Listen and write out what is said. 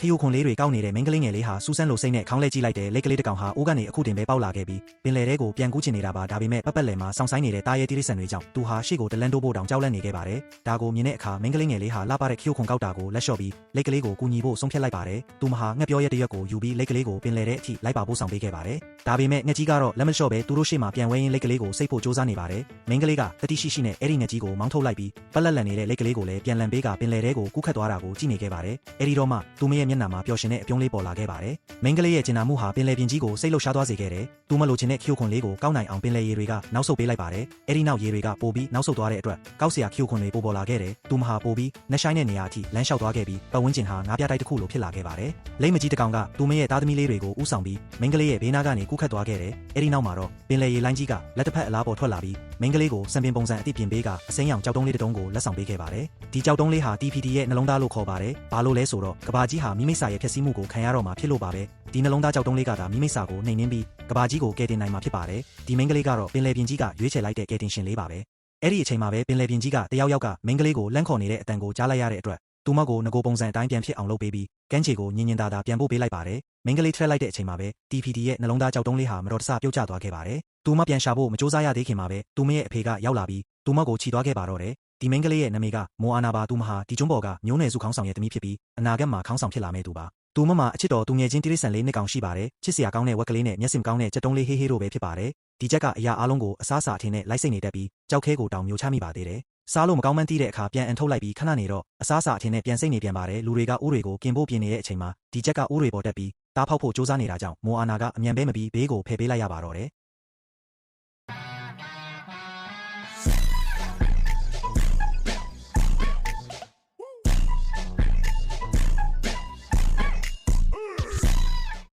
ခယူခွန်လေးတွေကောက်နေတဲ့မင်းကလေးငယ်လေးဟာစူးစမ်းလို့စိတ်နဲ့ခေါင်းလဲကြည့်လိုက်တဲ့လက်ကလေးတစ်ကောင်ဟာအိုးကနေအခုတင်ပဲပေါက်လာခဲ့ပြီးပင်လယ်ထဲကိုပြန်ကူးချင်နေတာပါဒါပေမဲ့ပတ်လည်မှာစောင့်ဆိုင်နေတဲ့တားရဲတိရစ္ဆာန်တွေကြောင့်သူဟာရှေ့ကိုတလန်းတိုးဖို့တောင်ကြောက်လန့်နေခဲ့ပါတယ်ဒါကိုမြင်တဲ့အခါမင်းကလေးငယ်လေးဟာလှပတဲ့ခယူခွန်ကောက်တာကိုလက်လျှော့ပြီးလက်ကလေးကိုကူညီဖို့ဆုံးဖြတ်လိုက်ပါတယ်သူမဟာငှက်ပြောရဲတရွက်ကိုယူပြီးလက်ကလေးကိုပင်လယ်ထဲအထိလိုက်ပါပို့ဆောင်ပေးခဲ့ပါတယ်ဒါပေမဲ့ငှက်ကြီးကတော့လက်မလျှော့ပဲသူတို့ရှေ့မှာပြန်ဝဲရင်းလက်ကလေးကိုစိတ်ဖို့စူးစမ်းနေပါတယ်မင်းကလေးကတတိရှိရှိနဲ့အဲ့ဒီငှက်ကြီးကိုမောင်းထုတ်လိုက်ပြီးပတ်လက်လန်နေတဲ့လက်ကလေးကိုလည်းပြန်လန်ပေးကပင်လယ်ထဲကိုကူးခတ်သွားတာကိုကြည့်နေခဲ့ပါတယ်အဲ့ဒီတော့မှသူမရဲ့မျက်နှာမှာပျော်ရွှင်တဲ့အပြုံးလေးပေါ်လာခဲ့ပါတယ်မင်းကလေးရဲ့ကျင်နာမှုဟာပင်လယ်ပြင်ကြီးကိုစိတ်လှုပ်ရှားသွားစေခဲ့တယ်သူမလိုချင်တဲ့ခ ्यू ခွန်လေးကိုကောက်နိုင်အောင်ပင်လယ်ရေတွေကနောက်ဆုတ်ပေးလိုက်ပါတယ်အဲ့ဒီနောက်ရေတွေကပိုပြီးနောက်ဆုတ်သွားတဲ့အတွက်ကောက်စရာ Q ခွန်တွေပိုပေါ်လာခဲ့တယ်သူမဟာပိုပြီးနှက်ဆိုင်တဲ့နေရာအထိလမ်းလျှောက်သွားခဲ့ပြီးပတ်ဝန်းကျင်ဟာငါးပြားတိုက်တစ်ခုလိုဖြစ်လာခဲ့ပါတယ်လိမ့်မကြီးတကောင်ကသူမရဲ့သားသမီးလေးတွေကိုဥဆောင်ပြီးမင်းကလေးရဲ့ဘေးနားကနေကူးခတ်သွားခဲ့တယ်အဲ့ဒီနောက်မှာတော့ပင်လယ်ရေလိုင်းကြီးကလက်တစ်ဖက်အလားပေါ်ထွက်လာပြီးမင်းကလေးကိုစံပင်ပုံစံအတိပြင်ပေးကအစိမ်းရောင်ကြောက်တုံးလေးတစ်တုံးကိုလက်ဆောင်ပေးခဲ့ပါတယ်ဒီကြောက်တုံးလေးဟာ TPT ရဲ့နှလုံးသားလို့ခေါ်ပါတယ်ဘာလို့လဲဆိုတော့ကဘာကြီးဟာမိမိစာရဲ့ဖျက်ဆီးမှုကိုခံရတော့မှာဖြစ်လို့ပါပဲဒီနှလုံးသားကြောက်တုံးလေးကသာမိမိစာကိုနှိမ်နှင်းပြီးကဘာကြီးကိုကယ်တင်နိုင်မှာဖြစ်ပါတယ်ဒီမင်းကလေးကတော့ပင်လယ်ပြင်ကြီးကရွေးချယ်လိုက်တဲ့ကယ်တင်ရှင်လေးပါပဲအဲ့ဒီအချိန်မှာပဲပင်လယ်ပြင်ကြီးကတယောက်ယောက်ကမင်းကလေးကိုလန့်ခေါ်နေတဲ့အတန်ကိုကြားလိုက်ရတဲ့အတွက်သူမကိုငကိုပုံစံအတိုင်းပြန်ဖြစ်အောင်လုပ်ပေးပြီးကမ်းခြေကိုညင်ညင်သာသာပြန်ပို့ပေးလိုက်ပါတယ်မင်းကလေးထွက်လိုက်တဲ့အချိန်မှာပဲ TPT ရဲ့နှလုံးသားကြောက်တုံးလေးဟာမတော်တဆပြုတ်ကျသွားခဲ့ပါတယ်သူမပြန်ရှာဖို့မစူးစမ်းရသေးခင်မှာပဲသူမရဲ့အဖေကရောက်လာပြီးသူမကိုခြိသွားခဲ့ပါတော့တယ်ဒီမင်းကလေးရဲ့နာမည်ကမိုအာနာပါသူမဟာဒီကျွန်းပေါ်ကမျိုးနွယ်စုခေါင်းဆောင်ရဲ့သမီးဖြစ်ပြီးအနာဂတ်မှာခေါင်းဆောင်ဖြစ်လာမယ့်သူပါသူမမှာအချစ်တော်သူငယ်ချင်းတိရစ္ဆာန်လေးနှစ်ကောင်ရှိပါတယ်ချစ်စရာကောင်းတဲ့ဝက်ကလေးနဲ့မျက်စင်ကောင်းတဲ့ကြက်တုံးလေးဟေးဟေးတို့ပဲဖြစ်ပါတယ်ဒီချက်ကအရာအလုံးကိုအစားအစာအထင်းနဲ့လိုက်စိတ်နေတတ်ပြီးကြောက်ခဲကိုတောင်မျိုးချမိပါသေးတယ်စားလို့မကောင်းမှန်းသိတဲ့အခါပြန်အန်ထုတ်လိုက်ပြီးခဏနေတော့အစားအစာအထင်းနဲ့ပြန်စိတ်နေပြန်ပါတယ်လူတွေကအိုးတွေကိုกินဖို့ပြင်နေတဲ့အချိန်မှာဒီချက်ကအိုးတွေပေါ်တက်ပြီးတားဖောက်ဖို့စူးစမ်းနေတာကြောင့်မိုအာနာကအမြန်ပဲမပြီးဘေးကိုဖယ်ပေးလိုက်ရပါတော့တယ်